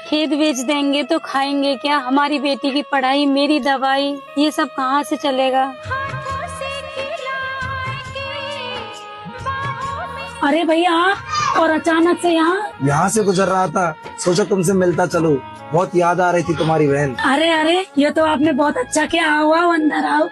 खेत बेच देंगे तो खाएंगे क्या? हमारी बेटी की पढ़ाई, मेरी दवाई, ये सब कहाँ से चलेगा? अरे भैया, और अचानक से यहाँ से गुजर रहा था, सोचा तुमसे मिलता चलो। बहुत याद आ रही थी तुम्हारी बहन। अरे अरे, ये तो आपने बहुत अच्छा किया। आओ आओ, अंदर आओ।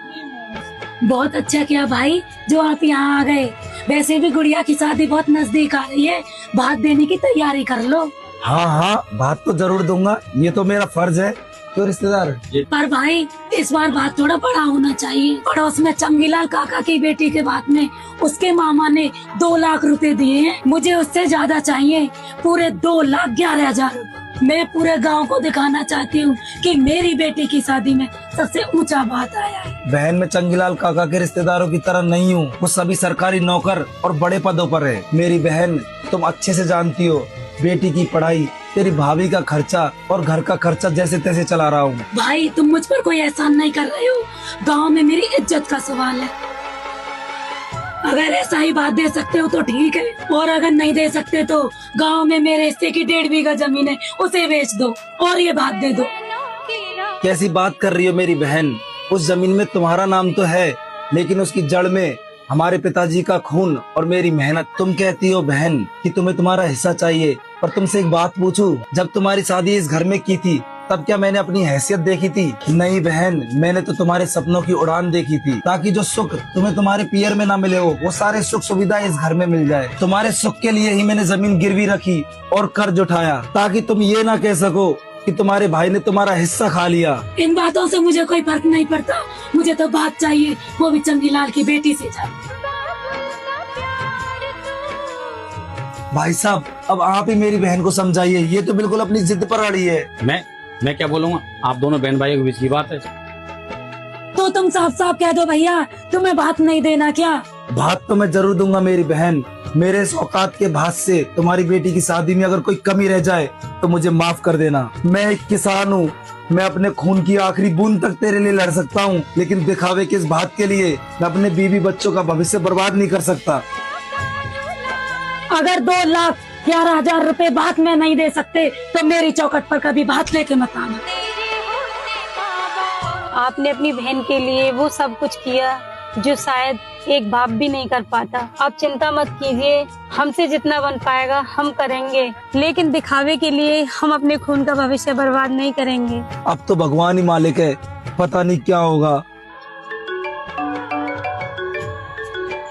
बहुत अच्छा किया भाई जो आप यहाँ आ गए। वैसे भी गुड़िया की शादी बहुत नजदीक आ रही है, भात देने की तैयारी कर लो। हाँ हाँ, भात तो जरूर दूंगा, ये तो मेरा फर्ज है। क्यों रिश्तेदार? पर भाई इस बार बात थोड़ा बड़ा होना चाहिए। पड़ोस में चंगीलाल काका की बेटी के बात में उसके मामा ने 2 लाख रुपए दिए हैं। मुझे उससे ज्यादा चाहिए, पूरे 2,11,000। मैं पूरे गांव को दिखाना चाहती हूँ कि मेरी बेटी की शादी में सबसे ऊंचा बात आया है। बहन, मैं चंगीलाल काका के रिश्तेदारों की तरह नहीं हूँ। वो सभी सरकारी नौकर और बड़े पदों पर है। मेरी बहन, तुम अच्छे से जानती हो, बेटी की पढ़ाई, तेरी भाभी का खर्चा और घर का खर्चा जैसे तैसे चला रहा हूँ। भाई तुम मुझ पर कोई एहसान नहीं कर रहे हो। गांव में मेरी इज्जत का सवाल है। अगर ऐसा ही बात दे सकते हो तो ठीक है, और अगर नहीं दे सकते तो गांव में मेरे हिस्से की 1.5 बीघा जमीन है, उसे बेच दो और ये बात दे दो। कैसी बात कर रही हो मेरी बहन? उस जमीन में तुम्हारा नाम तो है, लेकिन उसकी जड़ में हमारे पिताजी का खून और मेरी मेहनत। तुम कहती हो बहन कि तुम्हें तुम्हारा हिस्सा चाहिए, पर तुमसे एक बात पूछूं, जब तुम्हारी शादी इस घर में की थी तब क्या मैंने अपनी हैसियत देखी थी? नहीं बहन, मैंने तो तुम्हारे सपनों की उड़ान देखी थी, ताकि जो सुख तुम्हें तुम्हारे पियर में ना मिले हो, वो सारे सुख सुविधा इस घर में मिल जाए। तुम्हारे सुख के लिए ही मैंने जमीन गिरवी रखी और कर्ज उठाया, ताकि तुम ये ना कह सको कि तुम्हारे भाई ने तुम्हारा हिस्सा खा लिया। इन बातों से मुझे कोई फर्क नहीं पड़ता। मुझे तो बात चाहिए, वो भी चंगीलाल की बेटी से चाहिए। भाई साहब, अब आप ही मेरी बहन को समझाइए, ये तो बिल्कुल अपनी जिद पर अड़ी है। मैं क्या बोलूँगा? आप दोनों बहन भाइयों के बीच की बात है। तो तुम साफ साफ कह दो भैया, तुम्हें भात नहीं देना क्या? भात तो मैं जरूर दूंगा मेरी बहन। मेरे इस औकात के भात से तुम्हारी बेटी की शादी में अगर कोई कमी रह जाए तो मुझे माफ कर देना। मैं एक किसान हूँ, मैं अपने खून की आखिरी बूंद तक तेरे लिए लड़ सकता हूँ, लेकिन दिखावे के इस भात के लिए मैं अपने बीवी बच्चों का भविष्य बर्बाद नहीं कर सकता। अगर 2,11,000 रुपए भात में नहीं दे सकते तो मेरी चौखट पर कभी भात लेके मत आना। आपने अपनी बहन के लिए वो सब कुछ किया जो शायद एक बाप भी नहीं कर पाता। आप चिंता मत कीजिए, हमसे जितना बन पाएगा हम करेंगे, लेकिन दिखावे के लिए हम अपने खून का भविष्य बर्बाद नहीं करेंगे। अब तो भगवान ही मालिक है, पता नहीं क्या होगा।